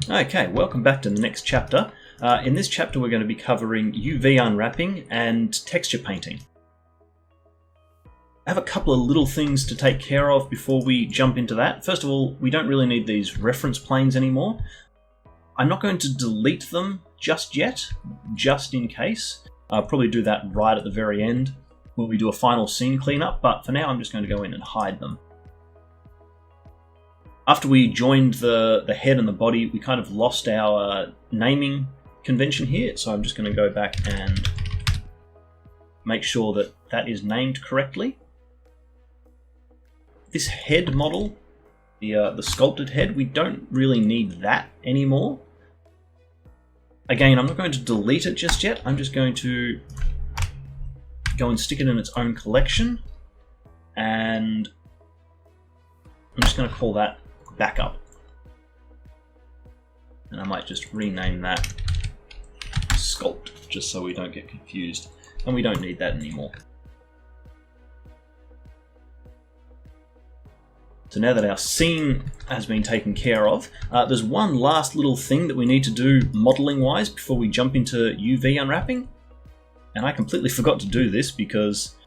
Okay, welcome back to the next chapter. In this chapter we're going to be covering UV unwrapping and texture painting. I have a couple of little things to take care of before we jump into that. First of all, we don't really need these reference planes anymore. I'm not going to delete them just yet, just in case. I'll probably do that right at the very end when we do a final scene cleanup, but for now I'm just going to go in and hide them. After we joined the head and the body, we kind of lost our naming convention here, so I'm just going to go back and make sure that that is named correctly. This head model, the sculpted head, we don't really need that anymore. Again, I'm not going to delete it just yet. I'm just going to go and stick it in its own collection, and I'm just going to call that backup. And I might just rename that sculpt, just so we don't get confused. And we don't need that anymore. So now that our scene has been taken care of, there's one last little thing that we need to do modeling wise before we jump into UV unwrapping. And I completely forgot to do this because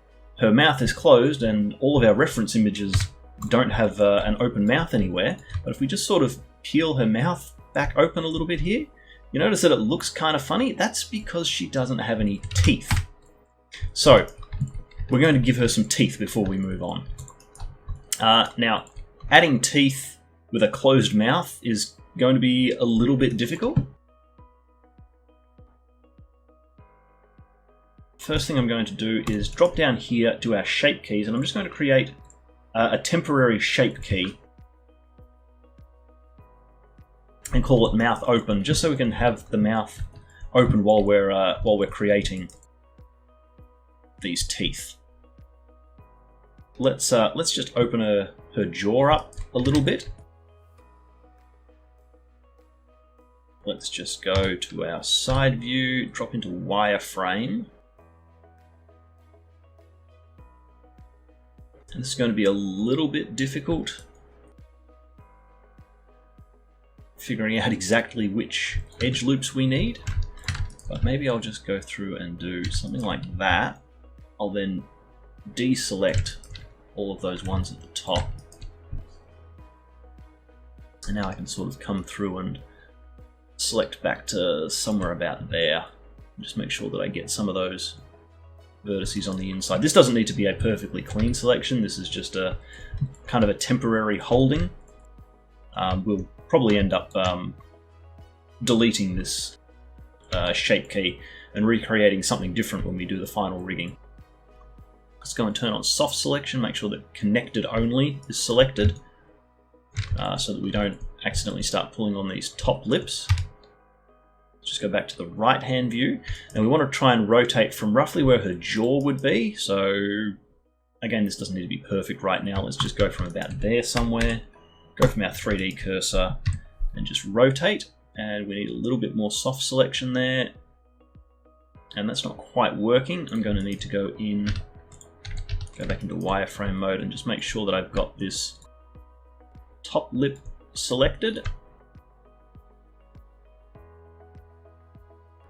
her mouth is closed and all of our reference images don't have an open mouth anywhere. But if we just sort of peel her mouth back open a little bit here, you notice that it looks kind of funny. That's because she doesn't have any teeth. So we're going to give her some teeth before we move on. Now, adding teeth with a closed mouth is going to be a little bit difficult. First thing I'm going to do is drop down here to our shape keys, and I'm just going to create a temporary shape key and call it mouth open, just so we can have the mouth open while we're creating these teeth. Let's just open her jaw up a little bit. Let's just go to our side view, drop into wireframe. And this is going to be a little bit difficult figuring out exactly which edge loops we need, but maybe I'll just go through and do something like that. I'll then deselect all of those ones at the top, and now I can sort of come through and select back to somewhere about there. Just make sure that I get some of those vertices on the inside. This doesn't need to be a perfectly clean selection. This is just a kind of a temporary holding. We'll probably end up deleting this shape key and recreating something different when we do the final rigging. Let's go and turn on soft selection, make sure that connected only is selected, so that we don't accidentally start pulling on these top lips. Just go back to the right hand view, and we want to try and rotate from roughly where her jaw would be. So again, this doesn't need to be perfect right now. Let's just go from about there somewhere, go from our 3D cursor and just rotate, and we need a little bit more soft selection there, and that's not quite working. I'm going to need to go back into wireframe mode and just make sure that I've got this top lip selected.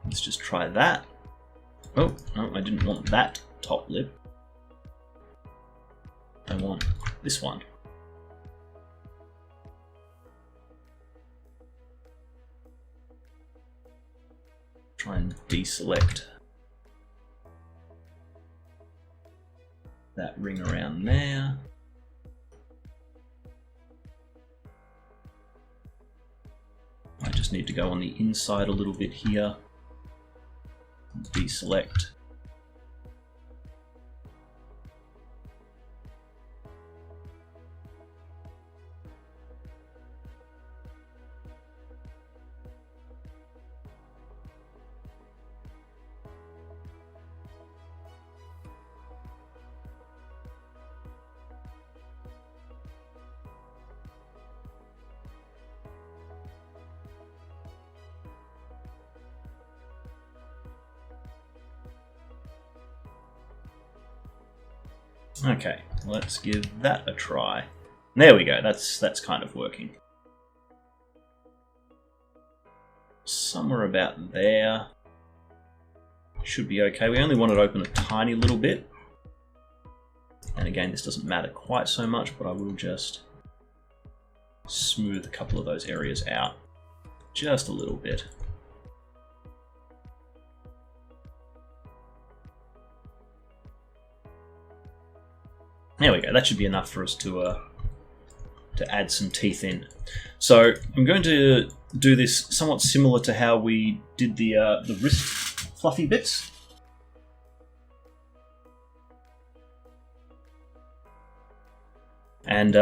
Let's just try that. Oh, no, I didn't want that top lip. I want this one. Try and deselect that ring around there. I just need to go on the inside a little bit here. Deselect. Okay, let's give that a try. There we go, that's kind of working. somewhere about there should be okay. We only want it open a tiny little bit. And again, this doesn't matter quite so much, but I will just smooth a couple of those areas out just a little bit. There we go. That should be enough for us to add some teeth in. So I'm going to do this somewhat similar to how we did the wrist fluffy bits. And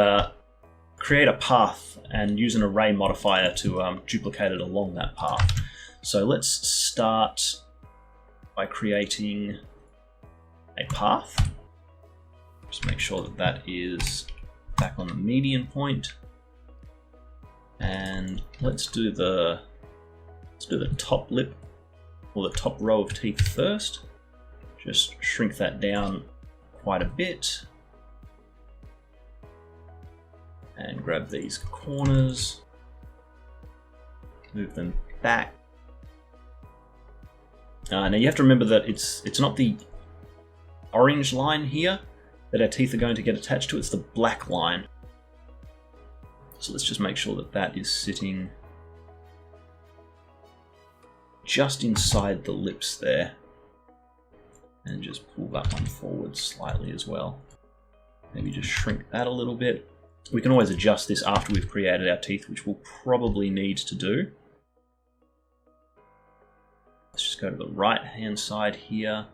create a path and use an array modifier to duplicate it along that path. So let's start by creating a path. Just make sure that that is back on the median point. And let's do the top lip, or the top row of teeth first. Just shrink that down quite a bit. And grab these corners, move them back. Now you have to remember that it's not the orange line here that our teeth are going to get attached to, it's the black line. So let's just make sure that that is sitting just inside the lips there. And just pull that one forward slightly as well. Maybe just shrink that a little bit. We can always adjust this after we've created our teeth, which we'll probably need to do. Let's just go to the right hand side here.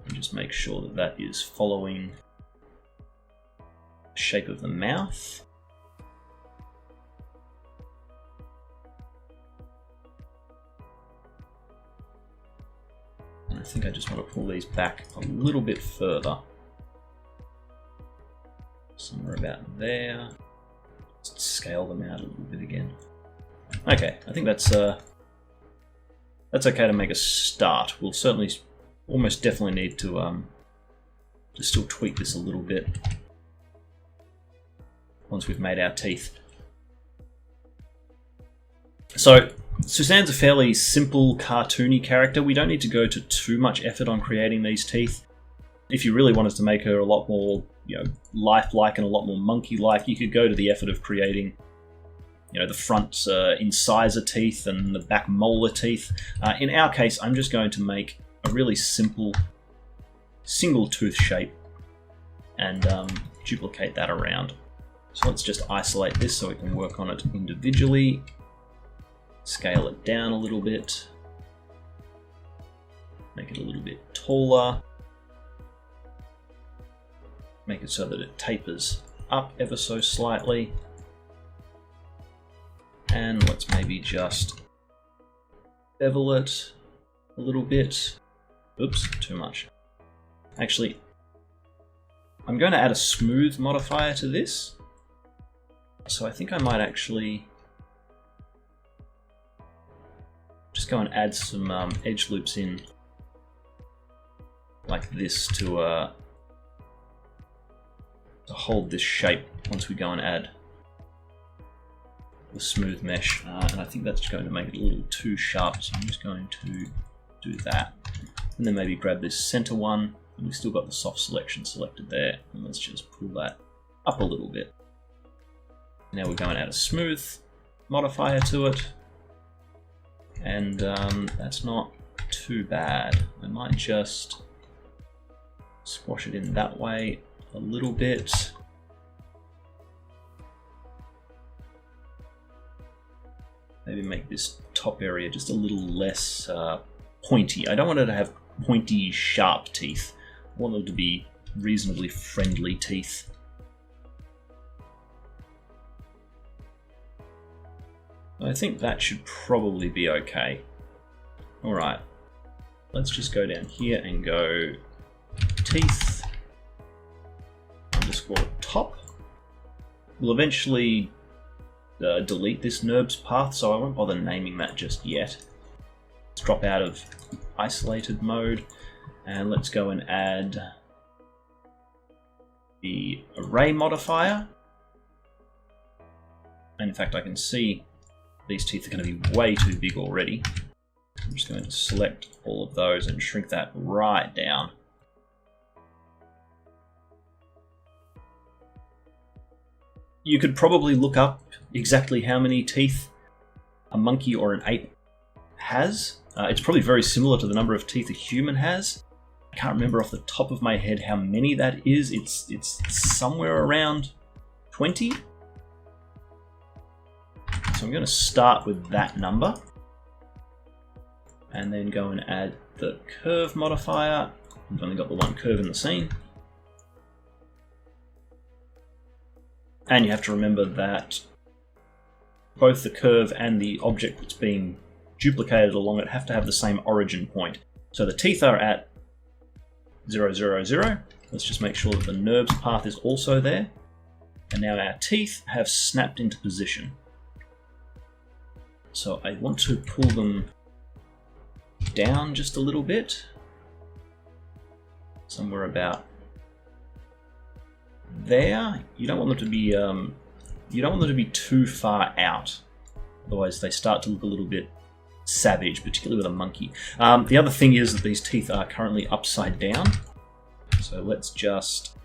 And just make sure that that is following the shape of the mouth. And I think I just want to pull these back a little bit further. Somewhere about there. Just scale them out a little bit again. Okay, I think that's okay to make a start. We'll certainly almost definitely need to still tweak this a little bit once we've made our teeth. So Suzanne's a fairly simple, cartoony character. We don't need to go to too much effort on creating these teeth. If you really wanted to make her a lot more, lifelike and a lot more monkey-like, you could go to the effort of creating, the front incisor teeth and the back molar teeth. In our case, I'm just going to make a really simple single tooth shape and duplicate that around. So let's just isolate this so we can work on it individually. Scale it down a little bit. Make it a little bit taller. Make it so that it tapers up ever so slightly. And let's maybe just bevel it a little bit. Oops, too much. Actually, I'm going to add a smooth modifier to this. So I think I might actually just go and add some edge loops in like this to hold this shape once we go and add the smooth mesh. And I think that's going to make it a little too sharp, so I'm just going to do that. And then maybe grab this center one, and we've still got the soft selection selected there, and let's just pull that up a little bit. Now we're going to add a smooth modifier to it, and that's not too bad. I might just squash it in that way a little bit. Maybe make this top area just a little less pointy. I don't want it to have pointy, sharp teeth. I want them to be reasonably friendly teeth. I think that should probably be okay. Alright, let's just go down here and go teeth underscore top. We'll eventually delete this NURBS path, so I won't bother naming that just yet. Let's drop out of isolated mode and let's go and add the array modifier. And in fact, I can see these teeth are going to be way too big already. I'm just going to select all of those and shrink that right down. You could probably look up exactly how many teeth a monkey or an ape has. It's probably very similar to the number of teeth a human has. I can't remember off the top of my head how many that is. It's somewhere around 20. So I'm going to start with that number and then go and add the curve modifier. I've only got the one curve in the scene. And you have to remember that both the curve and the object that's being duplicated along it have to have the same origin point. So the teeth are at 0, 0, 0. Let's just make sure that the NURBS path is also there. And now our teeth have snapped into position. So I want to pull them down just a little bit. Somewhere about there. You don't want them to be too far out. Otherwise they start to look a little bit savage, particularly with a monkey. The other thing is that these teeth are currently upside down. So let's just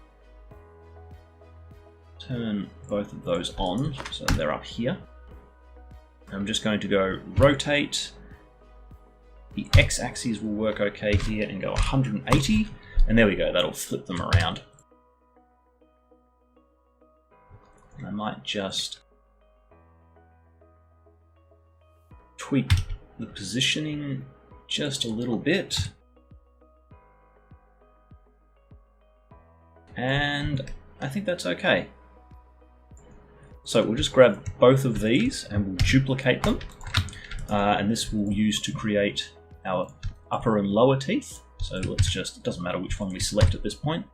turn both of those on so they're up here. I'm just going to go rotate. The x-axis will work okay here and go 180. And there we go, that'll flip them around. And I might just tweak the positioning just a little bit. And I think that's okay. So we'll just grab both of these and we'll duplicate them. And this we'll use to create our upper and lower teeth. So let's just, it doesn't matter which one we select at this point.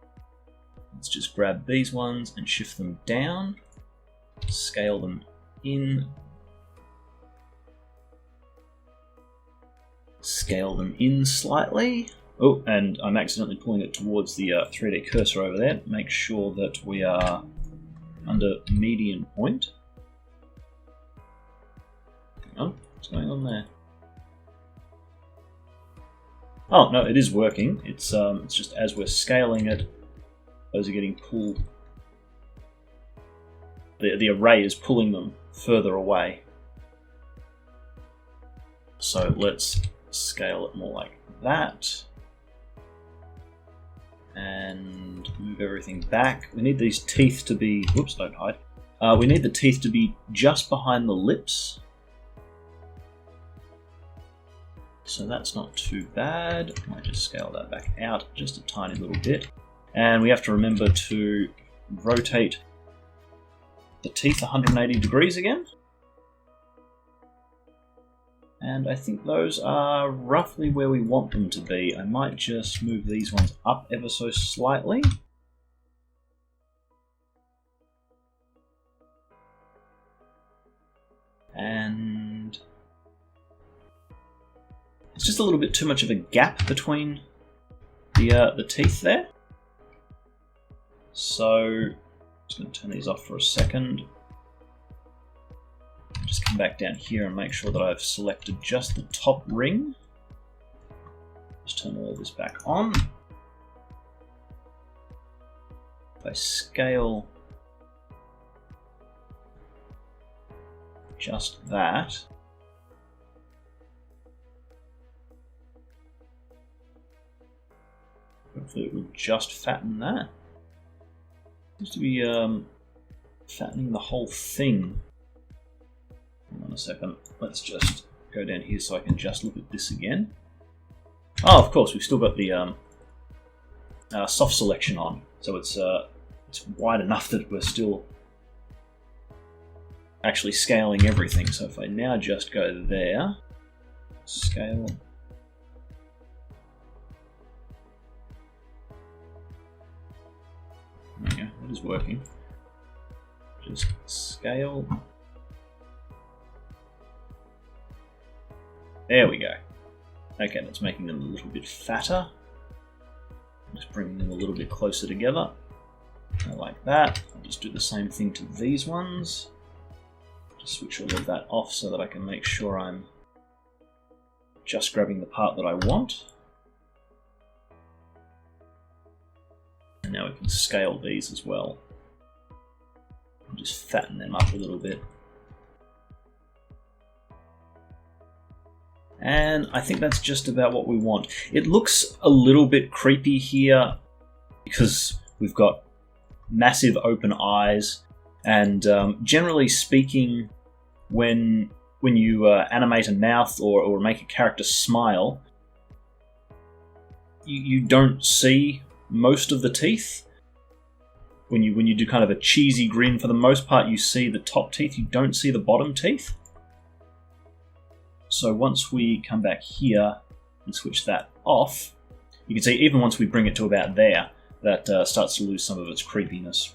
Let's just grab these ones and shift them down, scale them in, scale them in slightly. Oh, and I'm accidentally pulling it towards the 3D cursor over there. Make sure that we are under median point. Hang on, what's going on there? Oh, no, it is working. It's just as we're scaling it, those are getting pulled. The array is pulling them further away. So let's scale it more like that. And move everything back. We need these teeth to be... Whoops, don't hide. We need the teeth to be just behind the lips. So that's not too bad. I might just scale that back out just a tiny little bit. And we have to remember to rotate the teeth 180 degrees again. And I think those are roughly where we want them to be. I might just move these ones up ever so slightly. And it's just a little bit too much of a gap between the teeth there. So I'm just going to turn these off for a second. Just come back down here and make sure that I've selected just the top ring. Just turn all this back on. If I scale just that, hopefully it will just fatten that. Seems to be fattening the whole thing. Hang on a second, let's just go down here so I can just look at this again. Oh, of course, we've still got the soft selection on, so it's wide enough that we're still actually scaling everything. So if I now just go there, scale, there we go, that is working. Just scale. There we go. Okay, that's making them a little bit fatter. Just bringing them a little bit closer together. Like that. I'll just do the same thing to these ones. Switch all of that off so that I can make sure I'm just grabbing the part that I want. And now we can scale these as well. Just fatten them up a little bit. And I think that's just about what we want. It looks a little bit creepy here because we've got massive open eyes, and generally speaking, when you animate a mouth or make a character smile, you don't see most of the teeth. When you do kind of a cheesy grin, for the most part you see the top teeth, you don't see the bottom teeth. So once we come back here and switch that off, you can see even once we bring it to about there, that starts to lose some of its creepiness.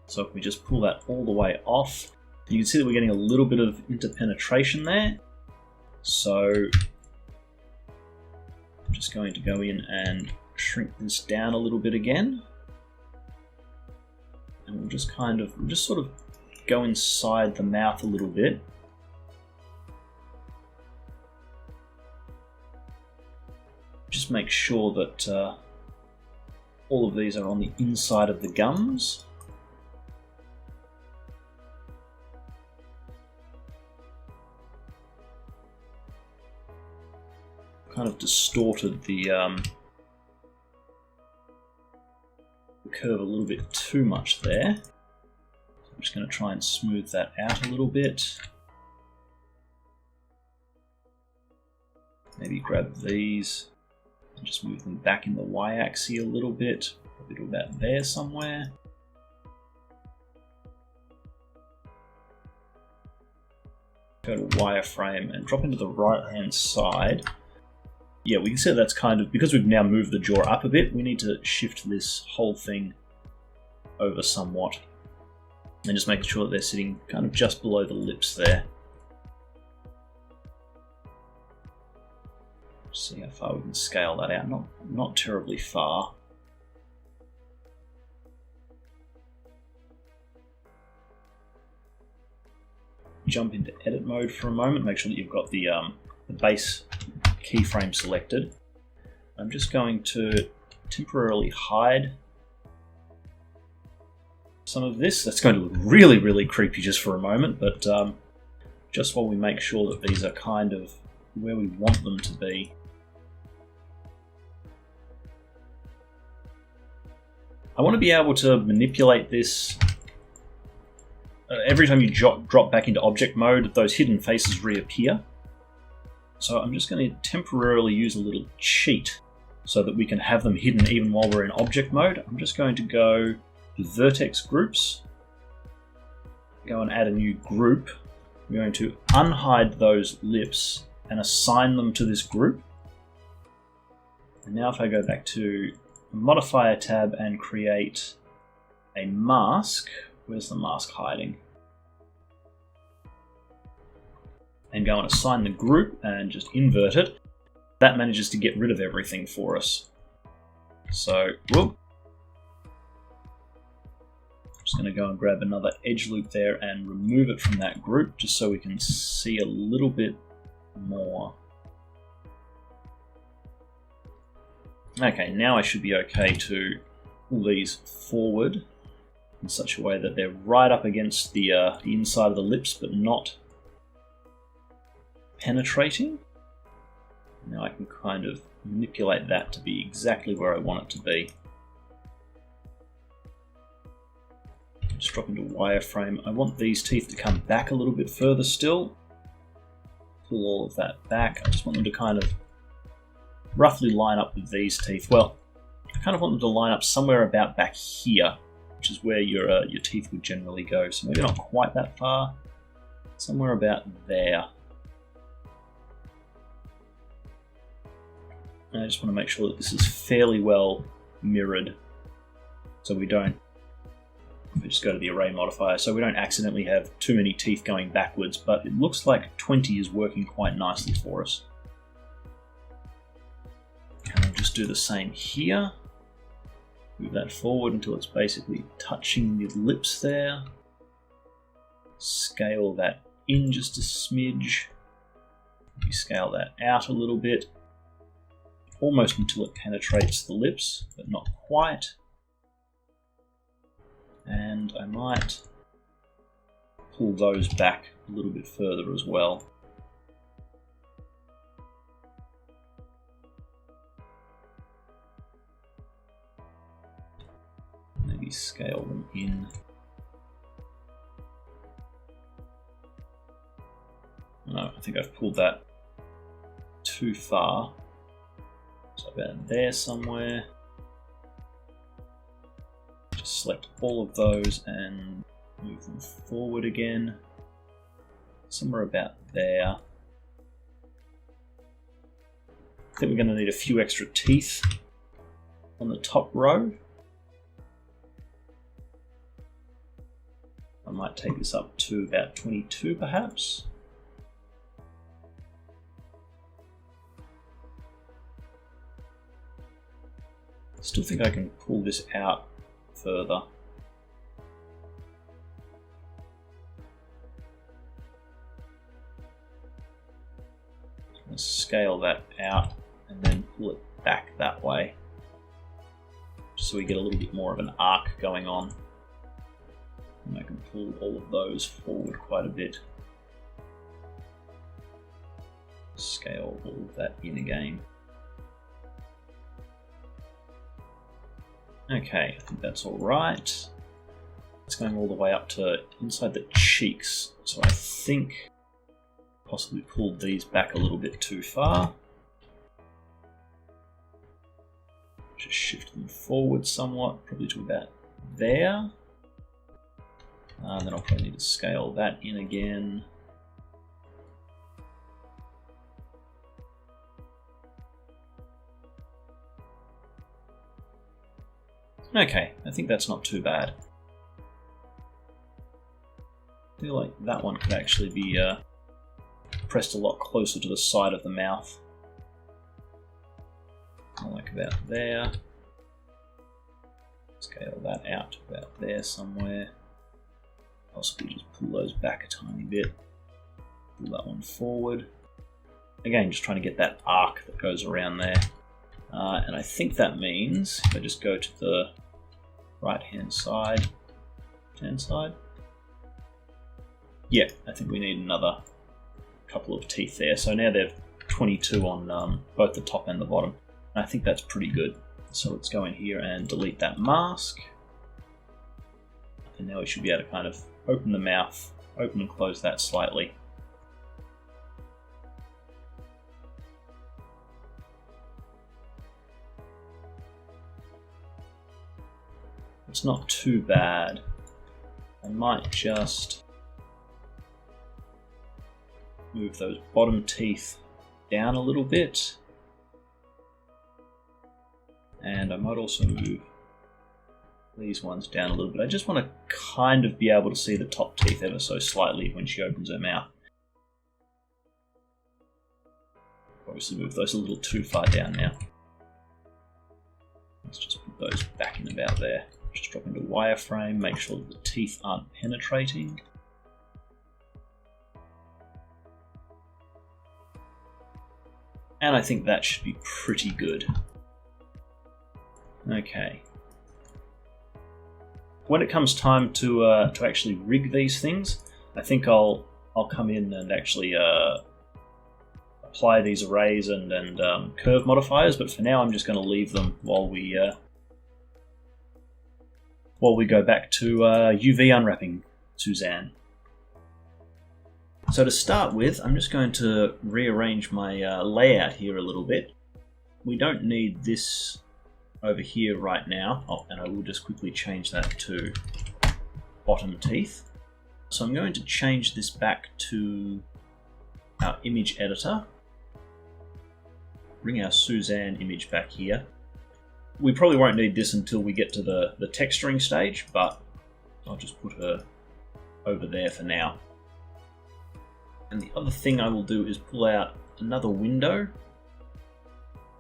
So if we just pull that all the way off, you can see that we're getting a little bit of interpenetration there. So I'm just going to go in and shrink this down a little bit again. And we'll just sort of go inside the mouth a little bit. Just make sure that all of these are on the inside of the gums. Kind of distorted the curve a little bit too much there. So I'm just going to try and smooth that out a little bit. Maybe grab these and just move them back in the y-axis a little bit, probably do about there somewhere. Go to wireframe and drop into the right hand side. Yeah, we can see that's kind of, because we've now moved the jaw up a bit, we need to shift this whole thing over somewhat. And just making sure that they're sitting kind of just below the lips there. See how far we can scale that out, not terribly far. Jump into edit mode for a moment, make sure that you've got the base keyframe selected. I'm just going to temporarily hide some of this. That's going to look really, really creepy just for a moment, but just while we make sure that these are kind of where we want them to be. I want to be able to manipulate this. Every time you drop back into object mode, those hidden faces reappear. So I'm just going to temporarily use a little cheat so that we can have them hidden even while we're in object mode. I'm just going to go to vertex groups, go and add a new group. We're going to unhide those lips and assign them to this group. And now if I go back to the modifier tab and create a mask, where's the mask hiding? And go and assign the group and just invert it, that manages to get rid of everything for us. So, whoop. I'm just going to go and grab another edge loop there and remove it from that group, just so we can see a little bit more. Okay, now I should be okay to pull these forward in such a way that they're right up against the inside of the lips, but not penetrating. Now I can kind of manipulate that to be exactly where I want it to be. Just drop into wireframe. I want these teeth to come back a little bit further still. Pull all of that back. I just want them to kind of roughly line up with these teeth. Well, I kind of want them to line up somewhere about back here, which is where your teeth would generally go. So maybe not quite that far, somewhere about there. And I just want to make sure that this is fairly well mirrored, so we don't, if we just go to the array modifier, so we don't accidentally have too many teeth going backwards, but it looks like 20 is working quite nicely for us. And I'll just do the same here. Move that forward until it's basically touching the lips there. Scale that in just a smidge. We scale that out a little bit, almost until it penetrates the lips, but not quite. And I might pull those back a little bit further as well. Maybe scale them in. No, I think I've pulled that too far. So about there somewhere. Just select all of those and move them forward again. Somewhere about there. I think we're going to need a few extra teeth on the top row. I might take this up to about 22 perhaps. Still think I can pull this out further. I'm going to scale that out and then pull it back that way, just so we get a little bit more of an arc going on. And I can pull all of those forward quite a bit. Scale all of that in again. Okay, I think that's all right. It's going all the way up to inside the cheeks, so I think possibly pulled these back a little bit too far. Just shift them forward somewhat, probably to about there. Then I'll probably need to scale that in again. Okay, I think that's not too bad. I feel like that one could actually be pressed a lot closer to the side of the mouth. Like about there. Scale that out to about there somewhere. Possibly just pull those back a tiny bit. Pull that one forward. Again, just trying to get that arc that goes around there. And I think that means if I just go to the right hand side, yeah, I think we need another couple of teeth there. So now they're 22 on both the top and the bottom. And I think that's pretty good. So let's go in here and delete that mask. And now we should be able to kind of open the mouth, open and close that slightly. It's not too bad. I might just move those bottom teeth down a little bit. And I might also move these ones down a little bit. I just want to kind of be able to see the top teeth ever so slightly when she opens her mouth. Obviously move those a little too far down now. Let's just put those back in about there. Just drop into wireframe, make sure that the teeth aren't penetrating. And I think that should be pretty good. Okay. When it comes time to actually rig these things, I think I'll come in and actually apply these arrays and curve modifiers. But for now, I'm just going to leave them while we go back to UV unwrapping Suzanne. So to start with, I'm just going to rearrange my layout here a little bit. We don't need this over here right now, and I will just quickly change that to bottom teeth. So I'm going to change this back to our image editor. Bring our Suzanne image back here. We probably won't need this until we get to the texturing stage, but I'll just put her over there for now. And the other thing I will do is pull out another window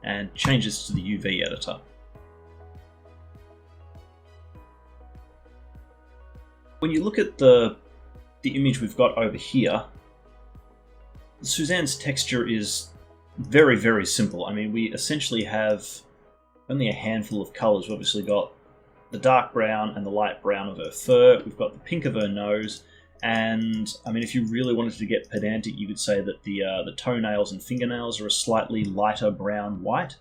and change this to the UV editor. When you look at the image we've got over here, Suzanne's texture is very, very simple. I mean, we essentially have only a handful of colours. We've obviously got the dark brown and the light brown of her fur. We've got the pink of her nose. And, I mean, if you really wanted to get pedantic, you could say that the toenails and fingernails are a slightly lighter brown white.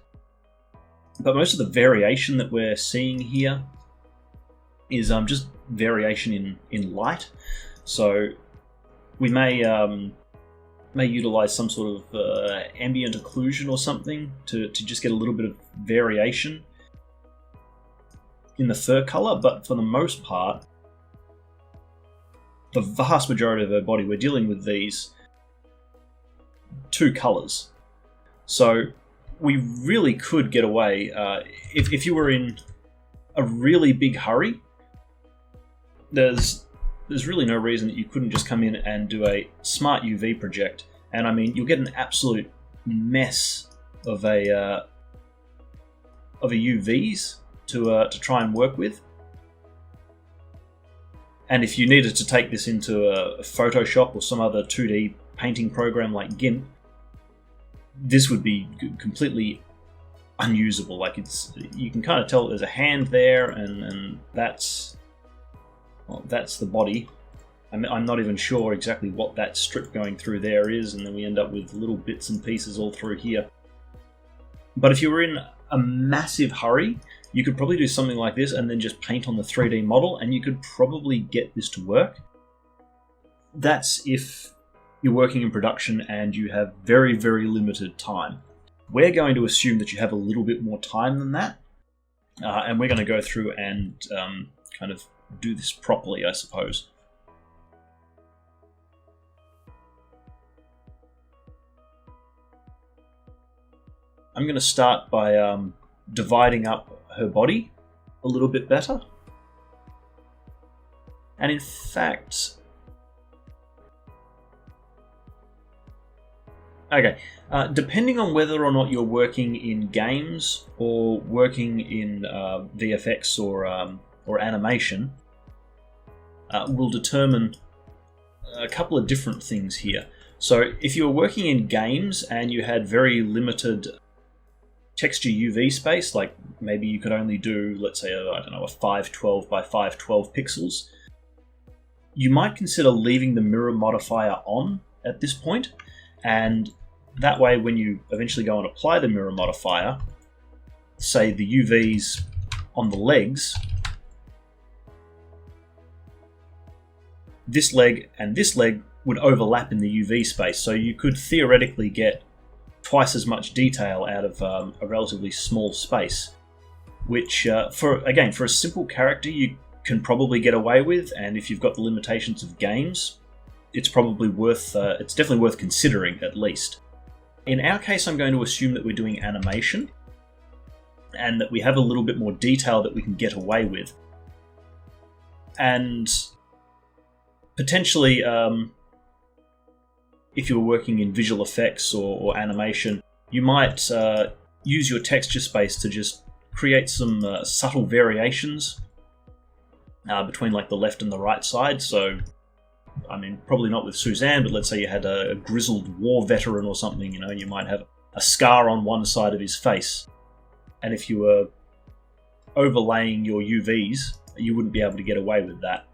But most of the variation that we're seeing here is just variation in light. So we may utilize some sort of ambient occlusion or something to just get a little bit of variation in the fur color, but for the most part, the vast majority of her body, we're dealing with these two colors. So we really could get away, if you were in a really big hurry, there's really no reason that you couldn't just come in and do a smart UV project. And I mean, you'll get an absolute mess of UVs to try and work with. And if you needed to take this into a Photoshop or some other 2D painting program like GIMP, this would be completely unusable. Like, you can kind of tell there's a hand there, and that's the body. I'm not even sure exactly what that strip going through there is, and then we end up with little bits and pieces all through here. But if you were in a massive hurry, you could probably do something like this and then just paint on the 3D model, and you could probably get this to work. That's if you're working in production and you have very, very limited time. We're going to assume that you have a little bit more time than that, and we're going to go through and kind of do this properly, I suppose. I'm going to start by dividing up her body a little bit better. And in fact, okay, depending on whether or not you're working in games or working in VFX or animation, will determine a couple of different things here. So if you were working in games and you had very limited texture UV space, like maybe you could only do, let's say, a 512 by 512 pixels, you might consider leaving the mirror modifier on at this point, and that way when you eventually go and apply the mirror modifier, say the UVs on the legs, this leg and this leg would overlap in the UV space, so you could theoretically get twice as much detail out of a relatively small space, which for a simple character you can probably get away with, and if you've got the limitations of games, it's probably it's definitely worth considering at least. In our case, I'm going to assume that we're doing animation and that we have a little bit more detail that we can get away with, and potentially if you were working in visual effects or animation, you might use your texture space to just create some subtle variations between like the left and the right side. So, I mean, probably not with Suzanne, but let's say you had a grizzled war veteran or something, you might have a scar on one side of his face. And if you were overlaying your UVs, you wouldn't be able to get away with that.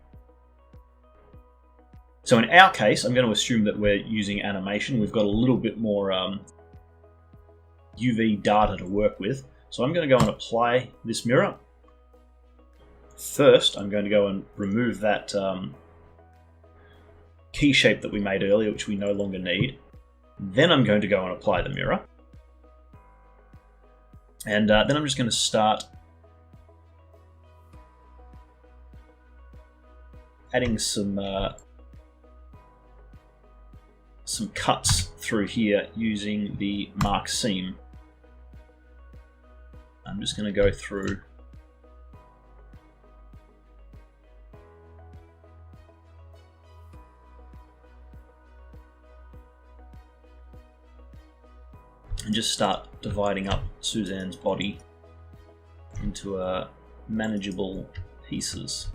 So in our case, I'm going to assume that we're using animation. We've got a little bit more UV data to work with. So I'm going to go and apply this mirror. First, I'm going to go and remove that key shape that we made earlier, which we no longer need. Then I'm going to go and apply the mirror. And then I'm just going to start adding some cuts through here using the mark seam. I'm just going to go through and just start dividing up Suzanne's body into manageable pieces.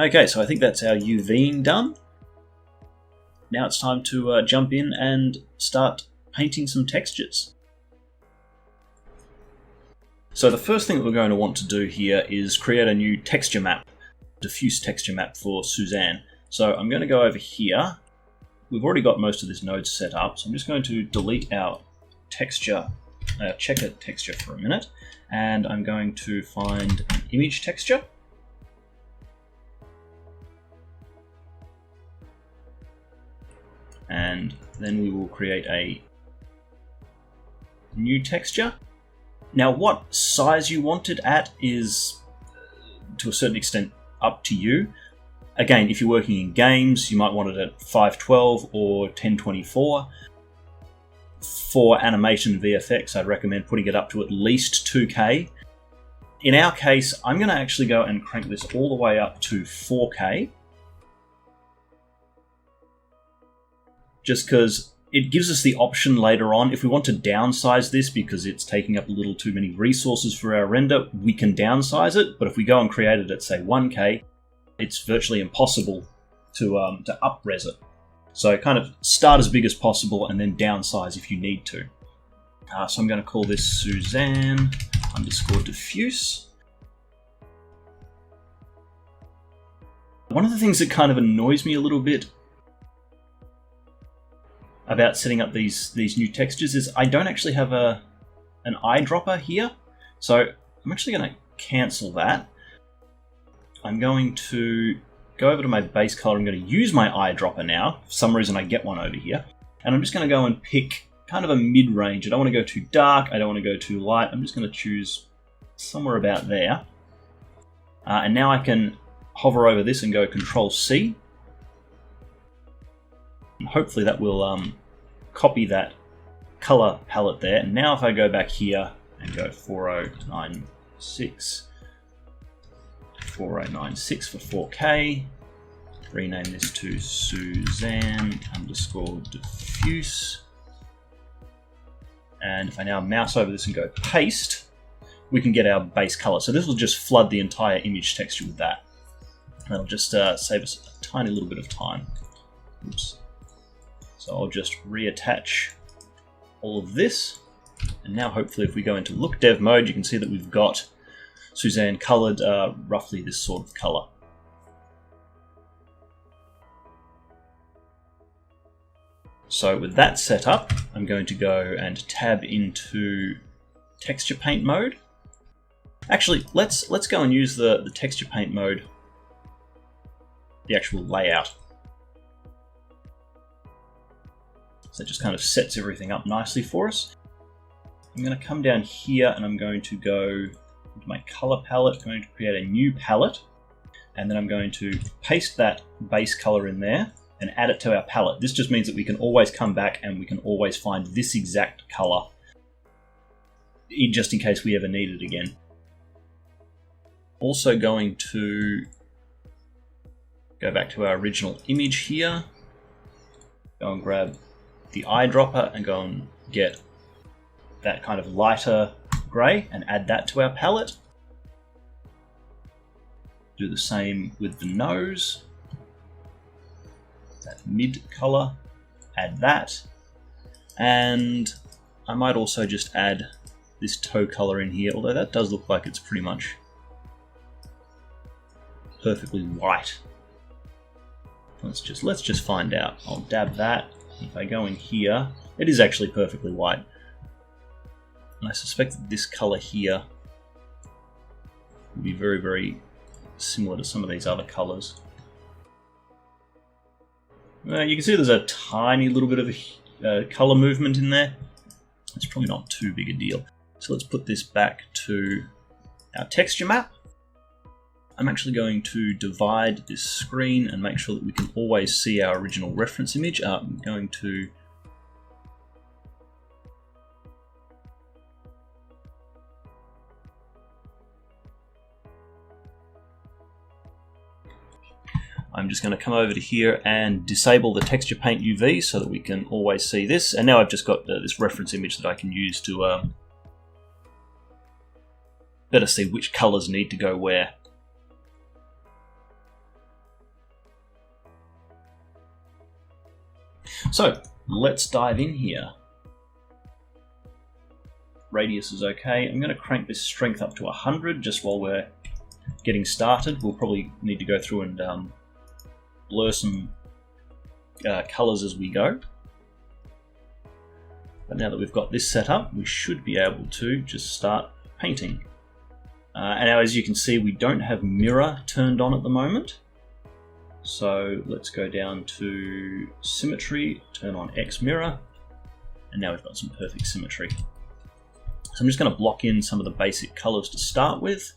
Okay, so I think that's our UVing done. Now it's time to jump in and start painting some textures. So the first thing that we're going to want to do here is create a new texture map, diffuse texture map for Suzanne. So I'm going to go over here. We've already got most of this node set up, so I'm just going to delete our texture, checker texture for a minute, and I'm going to find an image texture. And then we will create a new texture. Now, what size you want it at is, to a certain extent, up to you. Again, if you're working in games, you might want it at 512 or 1024. For animation VFX, I'd recommend putting it up to at least 2K. In our case, I'm going to actually go and crank this all the way up to 4K. Just because it gives us the option later on, if we want to downsize this because it's taking up a little too many resources for our render, we can downsize it. But if we go and create it at, say, 1K, it's virtually impossible to up-res it. So kind of start as big as possible and then downsize if you need to. So I'm going to call this Suzanne _ diffuse. One of the things that kind of annoys me a little bit about setting up these new textures is I don't actually have an eyedropper here. So I'm actually going to cancel that. I'm going to go over to my base color. I'm going to use my eyedropper now. For some reason I get one over here. And I'm just going to go and pick kind of a mid-range. I don't want to go too dark. I don't want to go too light. I'm just going to choose somewhere about there. And now I can hover over this and go Control-C. And hopefully that will copy that color palette there. And now if I go back here and go 4096 for 4K, rename this to Suzanne _ diffuse. And if I now mouse over this and go paste, we can get our base color. So this will just flood the entire image texture with that. That'll just save us a tiny little bit of time. Oops. So I'll just reattach all of this. And now hopefully if we go into look dev mode, you can see that we've got Suzanne colored roughly this sort of color. So with that set up, I'm going to go and tab into texture paint mode. Actually, let's go and use the texture paint mode, the actual layout. So it just kind of sets everything up nicely for us. I'm going to come down here and I'm going to go into my color palette. I'm going to create a new palette, and then I'm going to paste that base color in there and add it to our palette. This just means that we can always come back and we can always find this exact color, just in case we ever need it again. Also going to go back to our original image here, go and grab the eyedropper and go and get that kind of lighter gray and add that to our palette. Do the same with the nose. That mid color, add that. And I might also just add this toe color in here, although that does look like it's pretty much perfectly white. Let's just find out. I'll dab that. If I go in here, it is actually perfectly white. And I suspect that this color here will be very, very similar to some of these other colors. You can see there's a tiny little bit of a color movement in there. It's probably not too big a deal. So let's put this back to our texture map. I'm actually going to divide this screen and make sure that we can always see our original reference image. I'm going to come over to here and disable the texture paint UV so that we can always see this. And now I've just got this reference image that I can use to better see which colors need to go where. So let's dive in here. Radius is okay. I'm going to crank this strength up to 100 just while we're getting started. We'll probably need to go through and blur some colors as we go. But now that we've got this set up, we should be able to just start painting. And now, as you can see, we don't have mirror turned on at the moment. So let's go down to symmetry, turn on X mirror, and now we've got some perfect symmetry. So I'm just going to block in some of the basic colors to start with.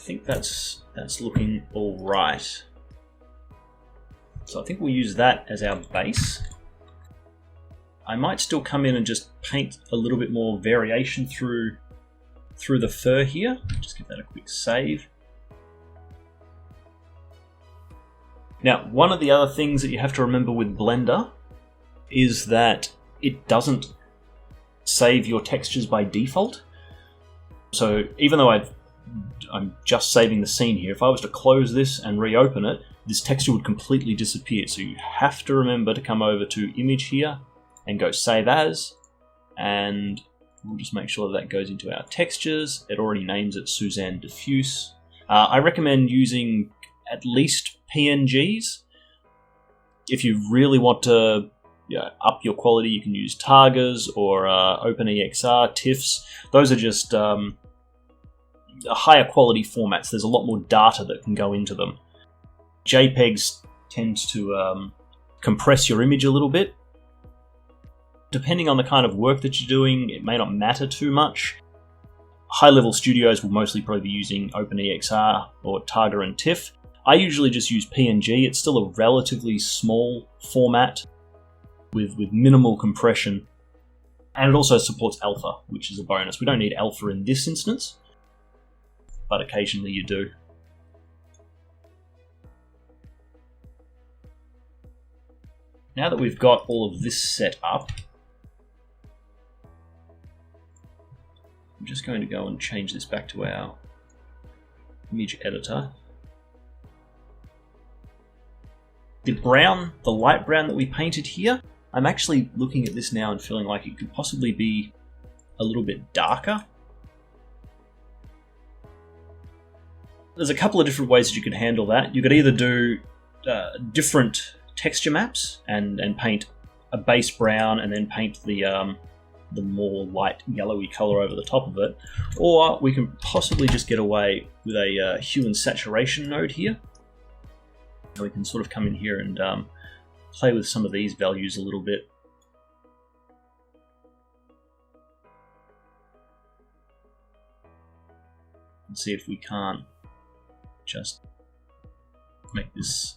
think that's looking all right. So I think we'll use that as our base. I might still come in and just paint a little bit more variation through the fur here. Just give that a quick save. Now, one of the other things that you have to remember with Blender is that it doesn't save your textures by default. So even though I'm just saving the scene here, if I was to close this and reopen it, this texture would completely disappear. So you have to remember to come over to Image here and go Save As, and we'll just make sure that goes into our textures. It already names it Suzanne Diffuse. I recommend using at least PNGs. If you really want to up your quality, you can use Targas or OpenEXR, TIFFs. Those are just higher quality formats. There's a lot more data that can go into them. JPEGs tend to compress your image a little bit. Depending on the kind of work that you're doing, it may not matter too much. High-level studios will mostly probably be using OpenEXR or Targa and TIFF. I usually just use PNG. It's still a relatively small format with minimal compression. And it also supports alpha, which is a bonus. We don't need alpha in this instance, but occasionally you do. Now that we've got all of this set up, I'm just going to go and change this back to our image editor. The brown, the light brown that we painted here, I'm actually looking at this now and feeling like it could possibly be a little bit darker. There's a couple of different ways that you could handle that. You could either do different texture maps and paint a base brown and then paint the more light yellowy color over the top of it, or we can possibly just get away with a hue and saturation node here. So we can sort of come in here and play with some of these values a little bit. And see if we can't just make this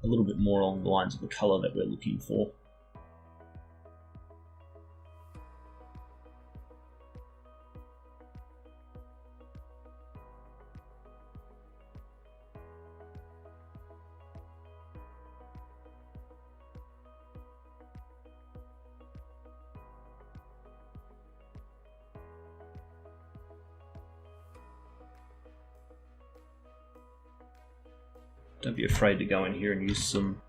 a little bit more along the lines of the color that we're looking for. Don't be afraid to go in here and use some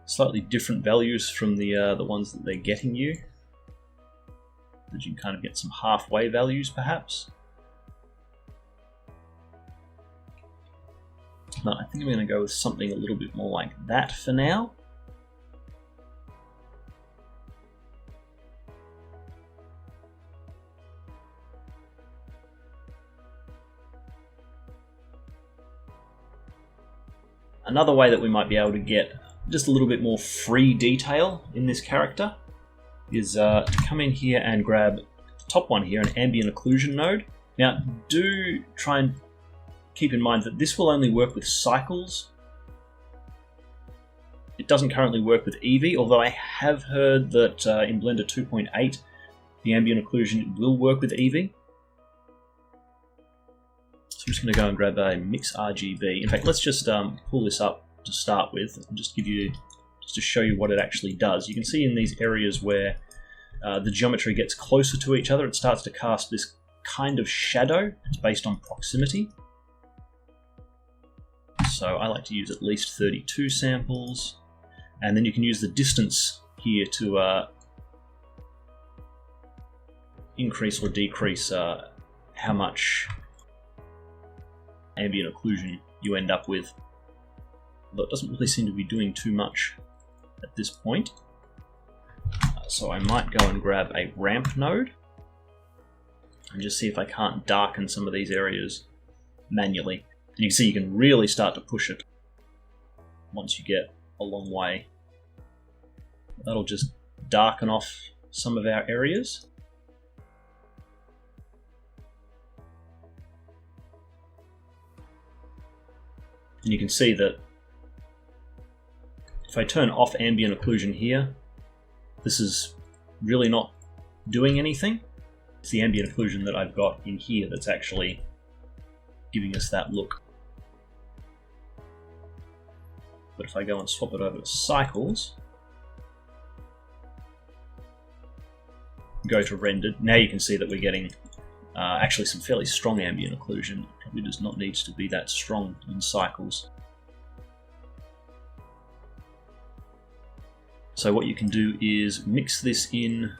slightly different values from the ones that they're getting you. That you can kind of get some halfway values, perhaps. But I think I'm going to go with something a little bit more like that for now. Another way that we might be able to get just a little bit more free detail in this character is to come in here and grab the top one here, an ambient occlusion node. Now, do try and keep in mind that this will only work with cycles. It doesn't currently work with Eevee, although I have heard that in Blender 2.8 the ambient occlusion will work with Eevee. So I'm just going to go and grab a mix RGB. In fact, let's just pull this up to start with and just to show you what it actually does. You can see in these areas where the geometry gets closer to each other, it starts to cast this kind of shadow. It's based on proximity. So I like to use at least 32 samples, and then you can use the distance here to increase or decrease how much ambient occlusion you end up with. Although it doesn't really seem to be doing too much at this point. So I might go and grab a ramp node and just see if I can't darken some of these areas manually. And you can see you can really start to push it once you get a long way. That'll just darken off some of our areas. And you can see that if I turn off ambient occlusion here, this is really not doing anything. It's the ambient occlusion that I've got in here that's actually giving us that look. But if I go and swap it over to cycles, go to rendered, now you can see that we're getting actually some fairly strong ambient occlusion. It probably does not need to be that strong in cycles. So what you can do is mix this in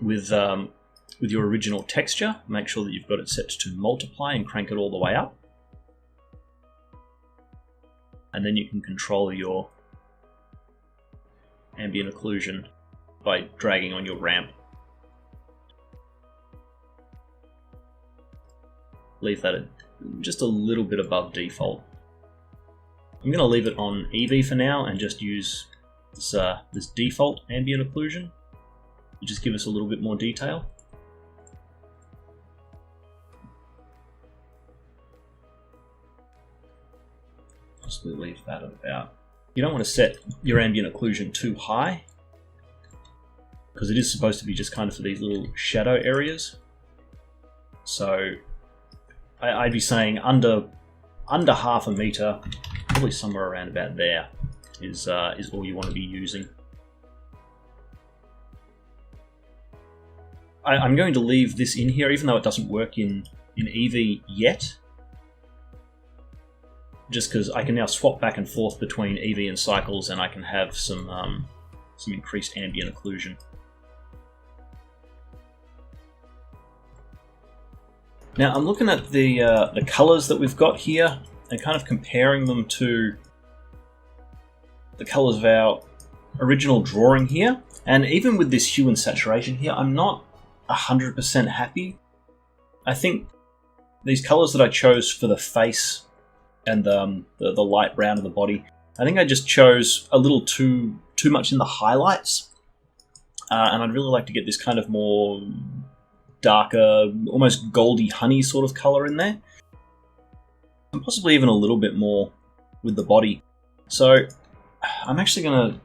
with your original texture. Make sure that you've got it set to multiply and crank it all the way up. And then you can control your ambient occlusion by dragging on your ramp. Leave that at just a little bit above default. I'm going to leave it on EV for now and just use this default ambient occlusion to just give us a little bit more detail. Just leave that at about. You don't want to set your ambient occlusion too high, because it is supposed to be just kind of for these little shadow areas. So I'd be saying under half a meter, probably somewhere around about there, is all you want to be using. I'm going to leave this in here, even though it doesn't work in EV yet, just because I can now swap back and forth between EV and cycles, and I can have some increased ambient occlusion. Now I'm looking at the colors that we've got here and kind of comparing them to the colors of our original drawing here. And even with this hue and saturation here, I'm not 100% happy. I think these colors that I chose for the face and the light brown of the body, I think I just chose a little too much in the highlights. And I'd really like to get this kind of more darker, almost goldy honey sort of color in there. And possibly even a little bit more with the body. So I'm actually going to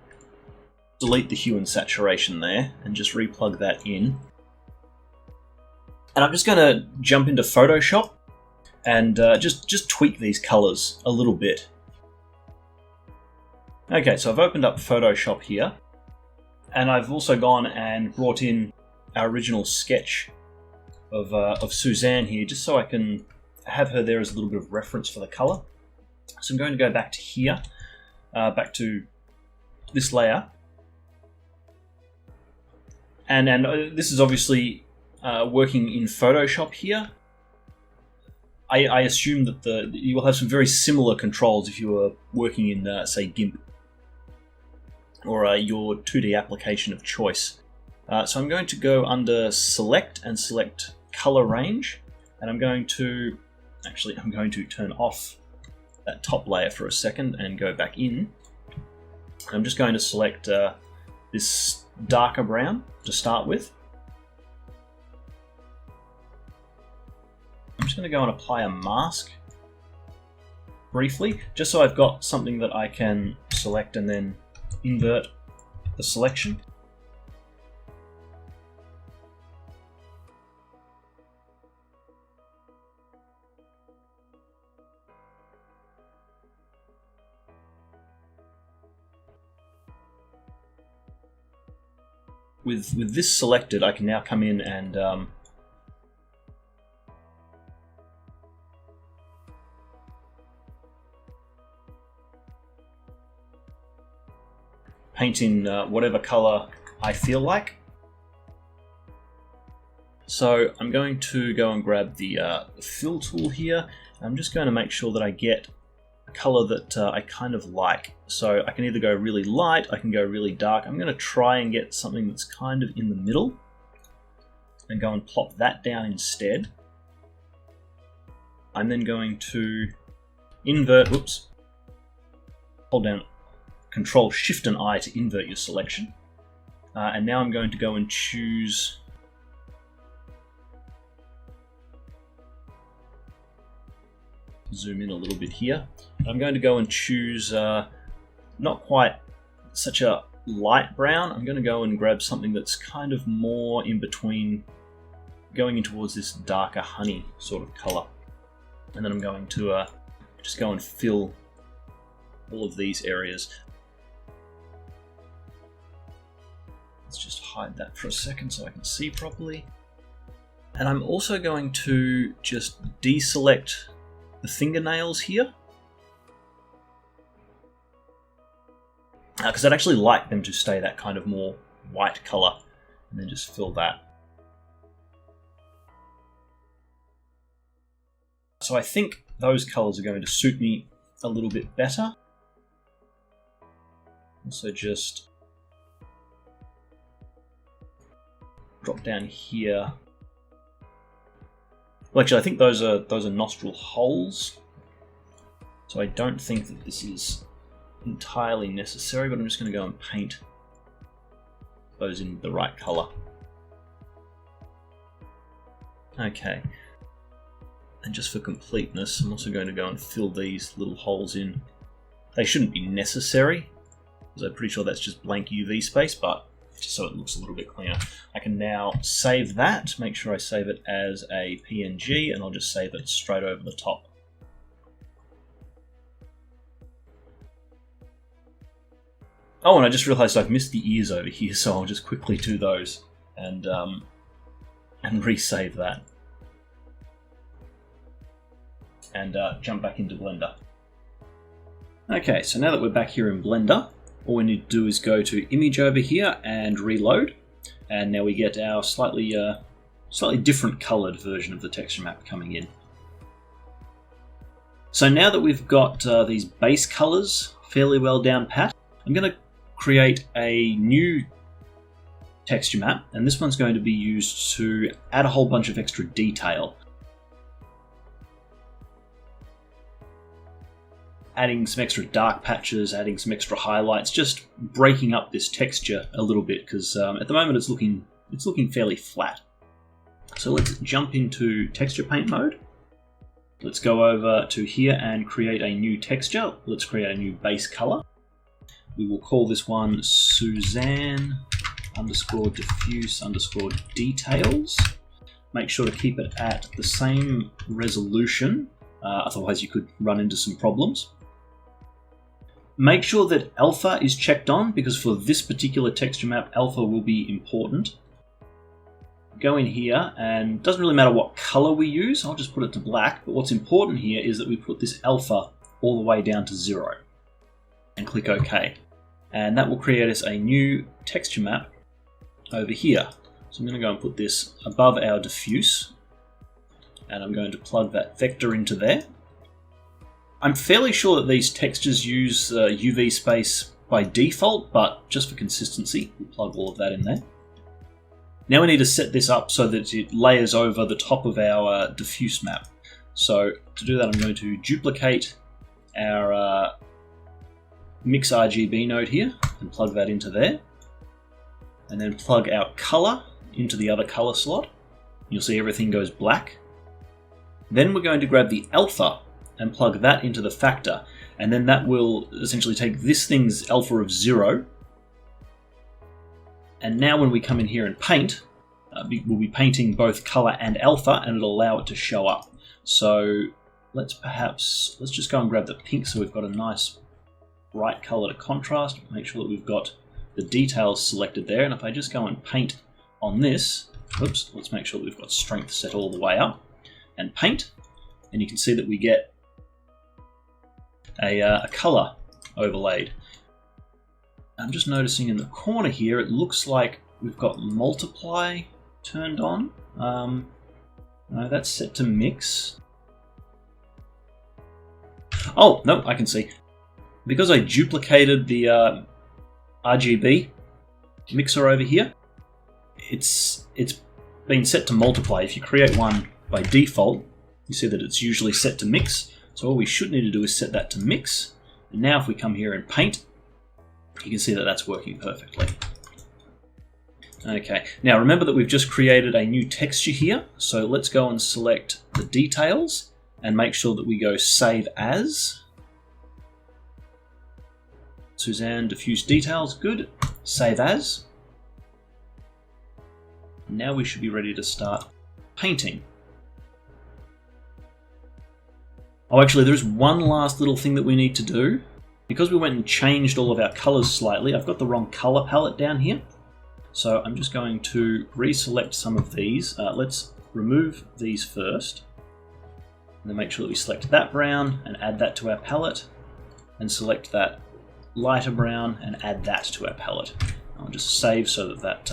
delete the hue and saturation there and just replug that in. And I'm just going to jump into Photoshop and just tweak these colors a little bit. Okay, so I've opened up Photoshop here, and I've also gone and brought in our original sketch of Suzanne here, just so I can have her there as a little bit of reference for the color. So I'm going to go back to here, back to this layer, and this is obviously working in Photoshop here. I assume that you will have some very similar controls if you were working in, say, GIMP or your 2D application of choice. So I'm going to go under Select and select Color Range, and I'm going to turn off that top layer for a second and go back in. I'm just going to select this darker brown to start with. I'm just going to go and apply a mask briefly, just so I've got something that I can select and then invert the selection. With this selected, I can now come in and paint in whatever color I feel like. So I'm going to go and grab the fill tool here. I'm just going to make sure that I get a color that I kind of like. So I can either go really light, I can go really dark. I'm going to try and get something that's kind of in the middle and go and plop that down instead. I'm then going to invert, hold down Control Shift and I to invert your selection. And now I'm going to go and choose zoom in a little bit here. I'm going to go and choose not quite such a light brown. I'm going to go and grab something that's kind of more in between, going in towards this darker honey sort of color. And then I'm going to just go and fill all of these areas. Let's just hide that for a second so I can see properly. And I'm also going to just deselect the fingernails here, because I'd actually like them to stay that kind of more white color, and then just fill that. So I think those colors are going to suit me a little bit better. Also just drop down here. Well, actually, I think those are nostril holes. So I don't think that this is entirely necessary, but I'm just going to go and paint those in the right color. Okay. And just for completeness, I'm also going to go and fill these little holes in. They shouldn't be necessary, because I'm pretty sure that's just blank UV space, but just so it looks a little bit cleaner. I can now save that, make sure I save it as a PNG, and I'll just save it straight over the top. Oh, and I just realized I've missed the ears over here, so I'll just quickly do those and resave that. And jump back into Blender. Okay, so now that we're back here in Blender, all we need to do is go to Image over here and reload, and now we get our slightly different coloured version of the texture map coming in. So now that we've got these base colours fairly well down pat, I'm going to create a new texture map, and this one's going to be used to add a whole bunch of extra detail. Adding some extra dark patches, adding some extra highlights, just breaking up this texture a little bit, because at the moment it's looking fairly flat. So let's jump into texture paint mode. Let's go over to here and create a new texture. Let's create a new base color. We will call this one Suzanne _diffuse _details. Make sure to keep it at the same resolution, otherwise you could run into some problems. Make sure that alpha is checked on, because for this particular texture map, alpha will be important. Go in here, and it doesn't really matter what color we use, I'll just put it to black, but what's important here is that we put this alpha all the way down to 0. And click OK. And that will create us a new texture map over here. So I'm going to go and put this above our diffuse, and I'm going to plug that vector into there. I'm fairly sure that these textures use UV space by default, but just for consistency, we'll plug all of that in there. Now we need to set this up so that it layers over the top of our diffuse map. So to do that, I'm going to duplicate our mix RGB node here and plug that into there. And then plug our color into the other color slot. You'll see everything goes black. Then we're going to grab the alpha and plug that into the factor, and then that will essentially take this thing's alpha of 0. And now when we come in here and paint, we'll be painting both color and alpha, and it'll allow it to show up. So let's just go and grab the pink so we've got a nice bright color to contrast. Make sure that we've got the details selected there, and if I just go and paint on this, oops, let's make sure that we've got strength set all the way up, and paint, and you can see that we get a color overlaid. I'm just noticing in the corner here, it looks like we've got multiply turned on. No, that's set to mix. Oh, no, I can see. Because I duplicated the RGB mixer over here, it's been set to multiply. If you create one by default, you see that it's usually set to mix. So all we should need to do is set that to mix. And now if we come here and paint, you can see that that's working perfectly. Okay, now remember that we've just created a new texture here. So let's go and select the details and make sure that we go Save As. Suzanne, diffuse details, good. Save As. Now we should be ready to start painting. Oh, actually, there's one last little thing that we need to do. Because we went and changed all of our colors slightly, I've got the wrong color palette down here. So I'm just going to reselect some of these. Let's remove these first. And then make sure that we select that brown and add that to our palette. And select that lighter brown and add that to our palette. I'll just save so that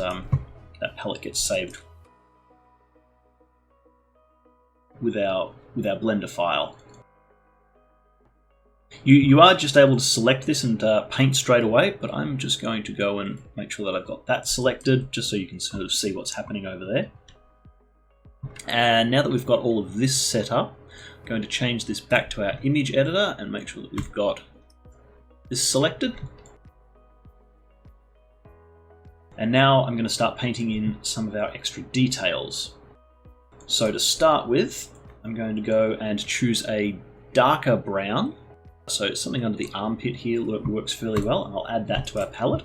that palette gets saved with our Blender file. You are just able to select this and paint straight away, but I'm just going to go and make sure that I've got that selected, just so you can sort of see what's happening over there. And now that we've got all of this set up, I'm going to change this back to our image editor and make sure that we've got this selected. And now I'm going to start painting in some of our extra details. So to start with, I'm going to go and choose a darker brown. So something under the armpit here works fairly well, and I'll add that to our palette.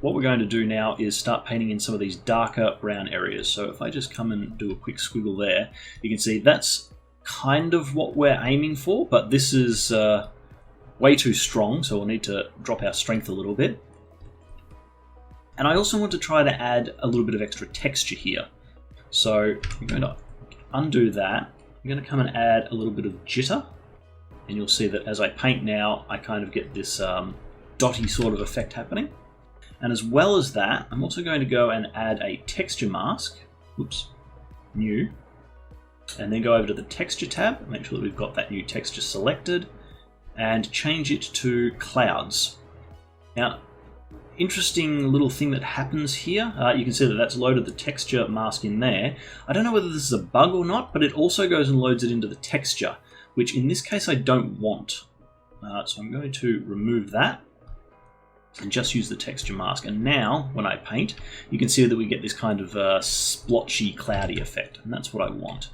What we're going to do now is start painting in some of these darker brown areas. So if I just come and do a quick squiggle there, you can see that's kind of what we're aiming for, but this is way too strong, so we'll need to drop our strength a little bit. And I also want to try to add a little bit of extra texture here. So I'm going to undo that. I'm going to come and add a little bit of jitter. And you'll see that as I paint now, I kind of get this dotty sort of effect happening. And as well as that, I'm also going to go and add a texture mask. Oops, new. And then go over to the texture tab, make sure that we've got that new texture selected, and change it to clouds. Now, interesting little thing that happens here. You can see that that's loaded the texture mask in there. I don't know whether this is a bug or not, but it also goes and loads it into the texture, which in this case I don't want. So I'm going to remove that and just use the texture mask. And now, when I paint, you can see that we get this kind of splotchy, cloudy effect, and that's what I want.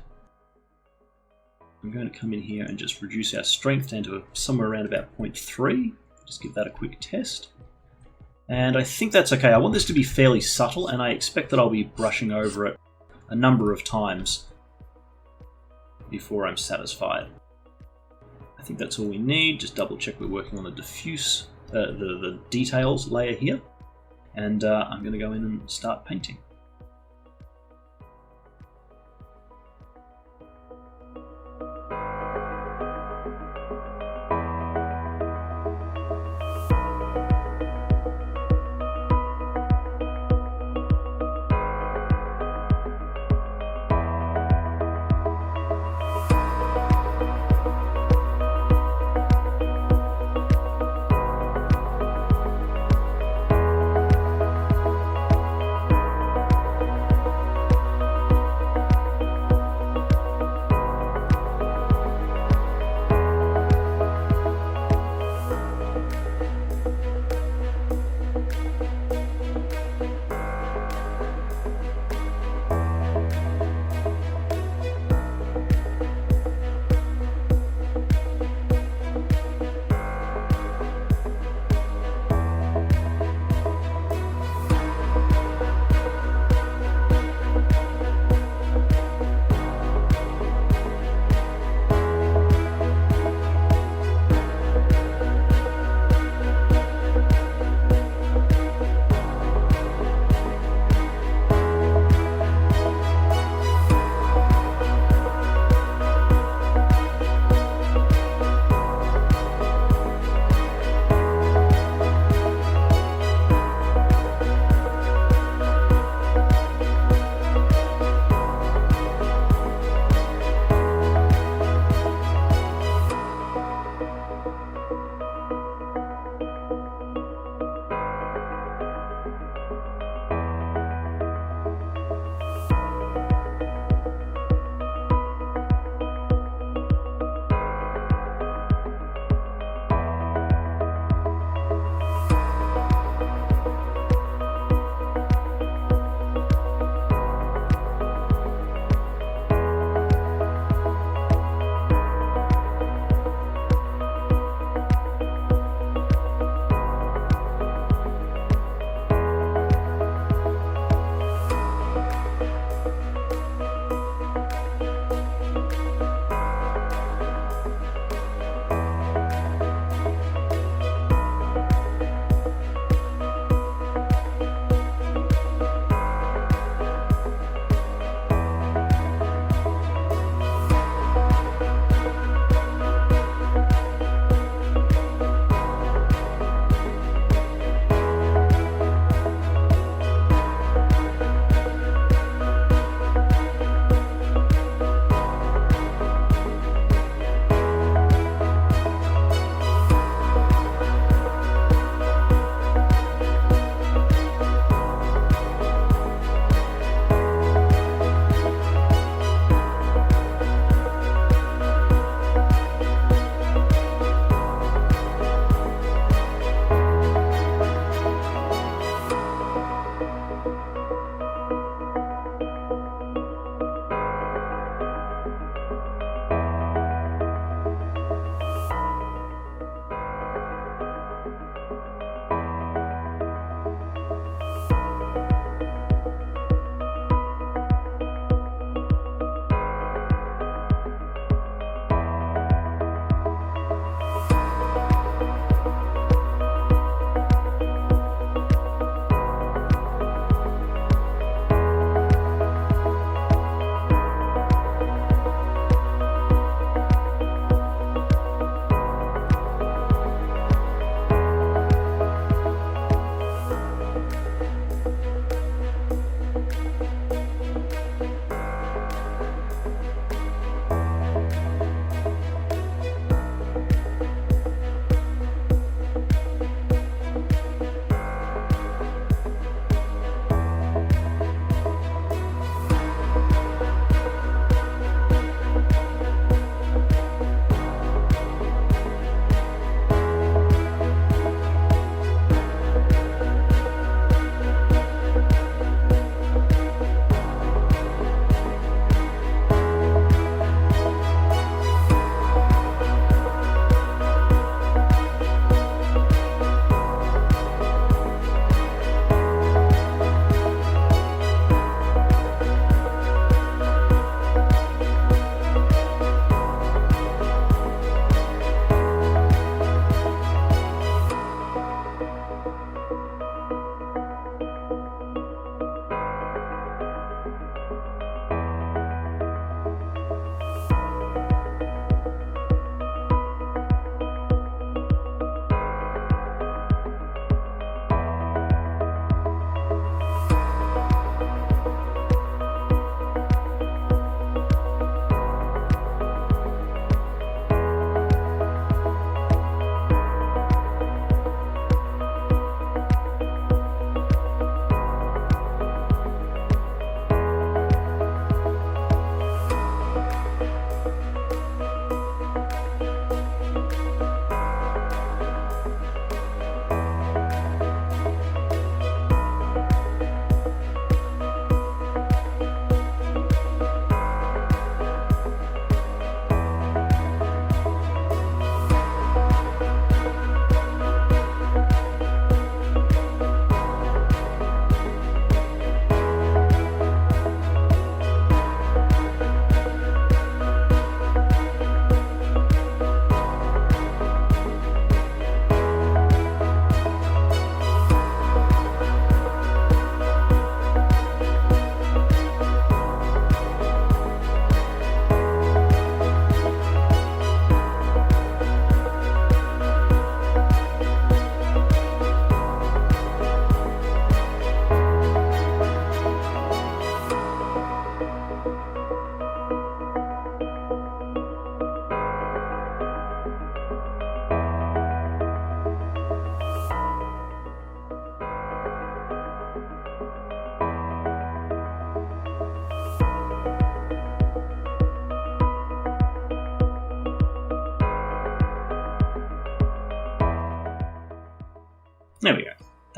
I'm going to come in here and just reduce our strength down to somewhere around about 0.3. Just give that a quick test. And I think that's okay. I want this to be fairly subtle, and I expect that I'll be brushing over it a number of times before I'm satisfied. I think that's all we need. Just double check we're working on the diffuse, the details layer here. And I'm going to go in and start painting.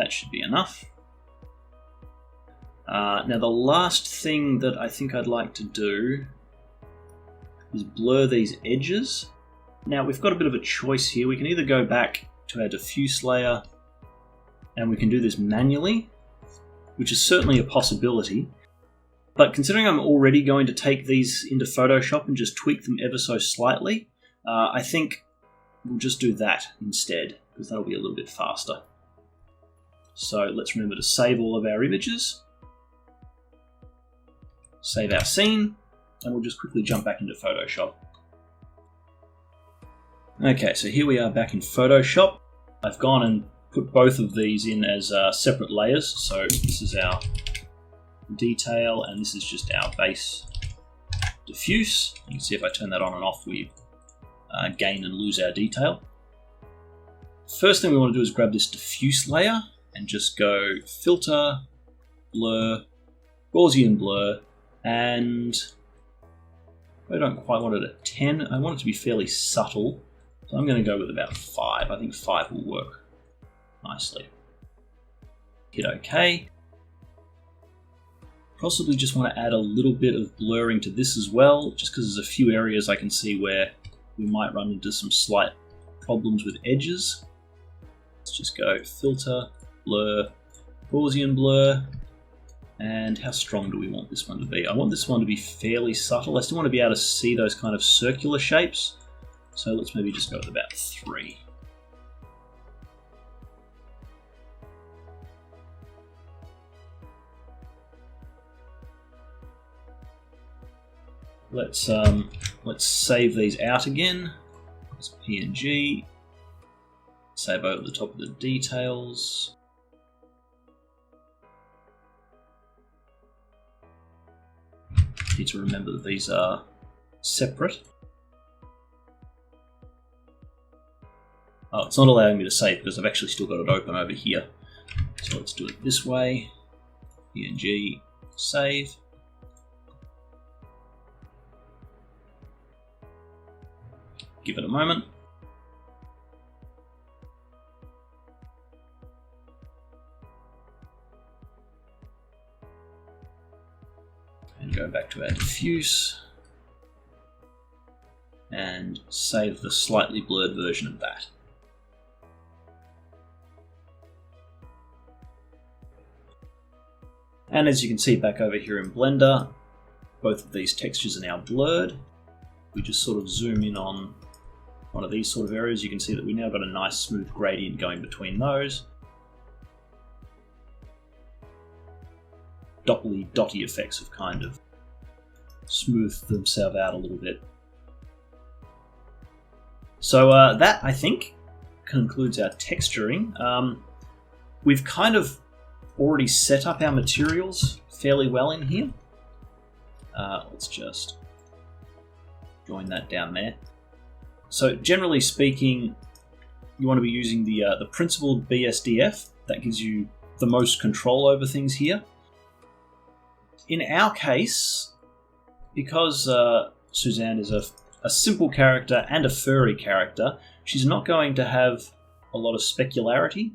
That should be enough. Now the last thing that I think I'd like to do is blur these edges. Now we've got a bit of a choice here. We can either go back to our diffuse layer and we can do this manually, which is certainly a possibility. But considering I'm already going to take these into Photoshop and just tweak them ever so slightly, I think we'll just do that instead, because that'll be a little bit faster. So let's remember to save all of our images, save our scene, and we'll just quickly jump back into Photoshop. Okay, so here we are back in Photoshop. I've gone and put both of these in as separate layers. So this is our detail and this is just our base diffuse. You can see if I turn that on and off, we gain and lose our detail. First thing we want to do is grab this diffuse layer and just go filter, blur, Gaussian blur, and I don't quite want it at 10. I want it to be fairly subtle. So I'm going to go with about 5. I think 5 will work nicely. Hit OK. Possibly just want to add a little bit of blurring to this as well, just because there's a few areas I can see where we might run into some slight problems with edges. Let's just go filter, blur, Gaussian blur, and how strong do we want this one to be? I want this one to be fairly subtle. I still want to be able to see those kind of circular shapes, so let's maybe just go with about 3. Let's save these out again. It's PNG. Save over the top of the details. Need to remember that these are separate. Oh, it's not allowing me to save because I've actually still got it open over here. So let's do it this way. PNG, save. Give it a moment. And go back to our diffuse and save the slightly blurred version of that. And as you can see back over here in Blender, both of these textures are now blurred. We just sort of zoom in on one of these sort of areas. You can see that we now got a nice smooth gradient going between those. Dotty effects have kind of smoothed themselves out a little bit. So that, I think, concludes our texturing. We've kind of already set up our materials fairly well in here. Let's just join that down there. So generally speaking, you want to be using the principled BSDF. That gives you the most control over things here. In our case, because Suzanne is a simple character and a furry character, she's not going to have a lot of specularity.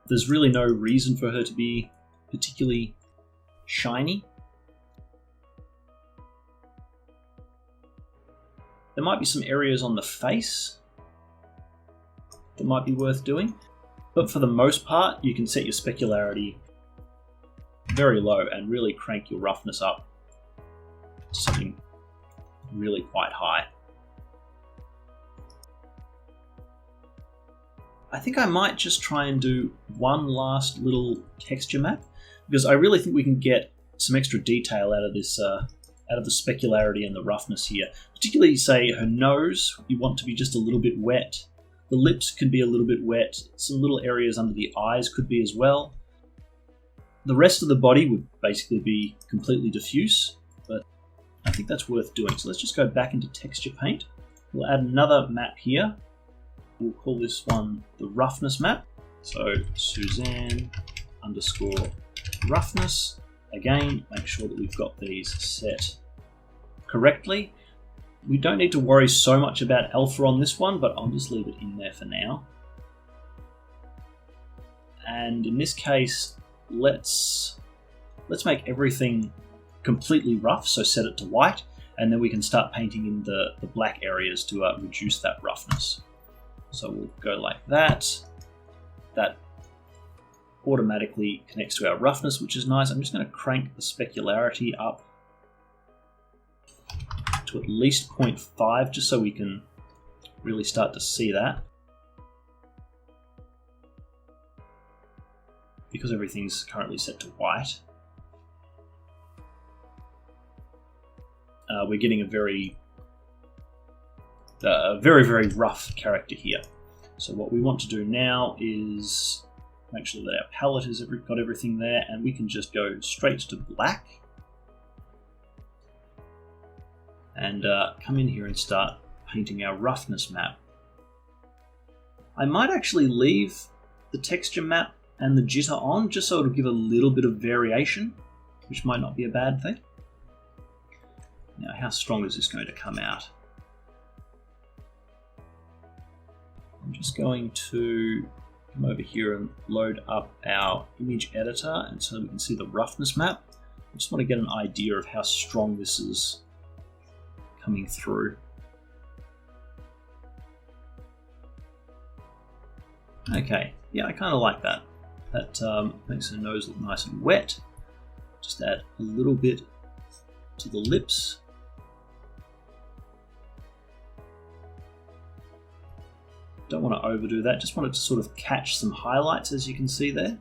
There's really no reason for her to be particularly shiny. There might be some areas on the face that might be worth doing, but for the most part, you can set your specularity very low and really crank your roughness up to something really quite high. I think I might just try and do one last little texture map, because I really think we can get some extra detail out of this, out of the specularity and the roughness here. Particularly, say, her nose, you want to be just a little bit wet. The lips could be a little bit wet. Some little areas under the eyes could be as well. The rest of the body would basically be completely diffuse, but I think that's worth doing. So let's just go back into texture paint. We'll add another map here. We'll call this one the roughness map. So Suzanne underscore roughness. Again, make sure that we've got these set correctly. We don't need to worry so much about alpha on this one, but I'll just leave it in there for now. And in this case, let's make everything completely rough, so set it to white, and then we can start painting in the black areas to reduce that roughness. So we'll go like that. That automatically connects to our roughness, which is nice. I'm just going to crank the specularity up to at least 0.5, just so we can really start to see that. Because everything's currently set to white, we're getting a very, very rough character here. So what we want to do now is make sure that our palette has got everything there, and we can just go straight to black and come in here and start painting our roughness map. I might actually leave the texture map and the jitter on, just so it'll give a little bit of variation, which might not be a bad thing. Now, how strong is this going to come out? I'm just going to come over here and load up our image editor, and so we can see the roughness map. I just want to get an idea of how strong this is coming through. Okay, yeah, I kind of like that. That makes the nose look nice and wet. Just add a little bit to the lips. Don't want to overdo that, just want it to sort of catch some highlights, as you can see there.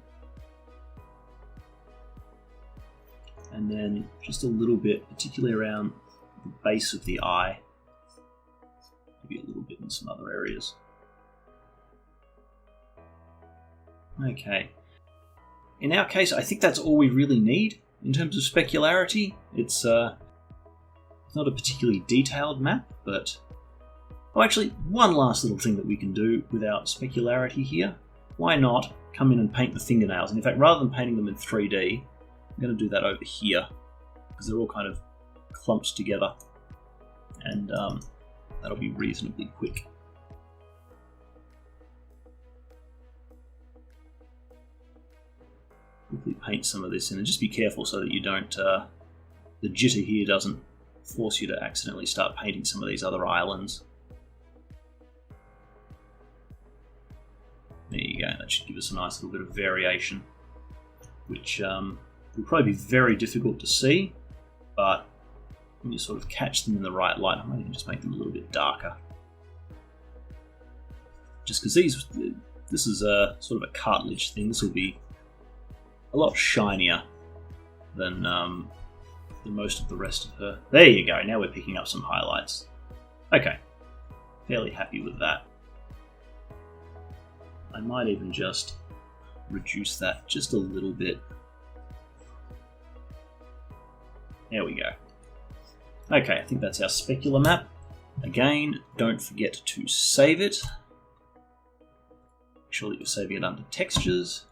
And then just a little bit, particularly around the base of the eye. Maybe a little bit in some other areas. Okay. In our case, I think that's all we really need in terms of specularity. It's not a particularly detailed map, but... Oh, actually, one last little thing that we can do without specularity here. Why not come in and paint the fingernails? And in fact, rather than painting them in 3D, I'm going to do that over here, because they're all kind of clumped together, and that'll be reasonably quick. Quickly paint some of this in, and just be careful so that you don't, the jitter here doesn't force you to accidentally start painting some of these other islands. There you go, that should give us a nice little bit of variation, which will probably be very difficult to see, but when you sort of catch them in the right light, I might even just make them a little bit darker. Just because this is a sort of a cartilage thing, this will be a lot shinier than most of the rest of her. There you go, now we're picking up some highlights. Okay, fairly happy with that. I might even just reduce that just a little bit. There we go. Okay, I think that's our specular map. Again, don't forget to save it. Make sure that you're saving it under textures.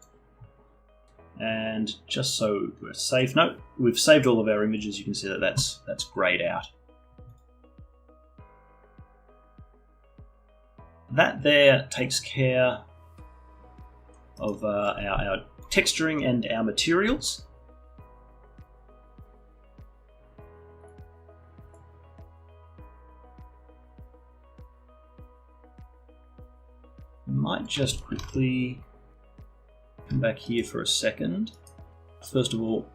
And just so we're safe, no, we've saved all of our images. You can see that that's grayed out. That there takes care of our texturing and our materials. Might just quickly come back here for a second. First of all,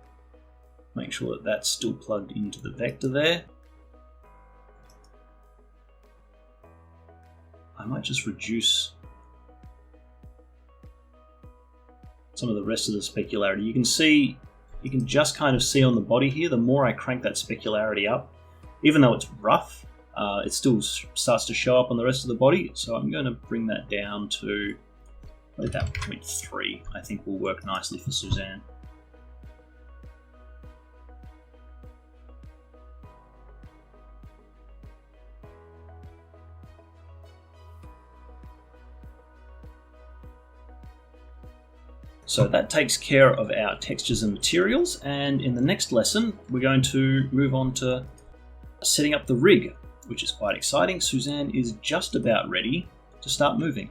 make sure that that's still plugged into the vector there. I might just reduce some of the rest of the specularity. You can just kind of see on the body here, the more I crank that specularity up, even though it's rough, it still starts to show up on the rest of the body. So I'm going to bring that down to about 0.3. I think will work nicely for Suzanne. So that takes care of our textures and materials, and in the next lesson we're going to move on to setting up the rig, which is quite exciting. Suzanne is just about ready to start moving.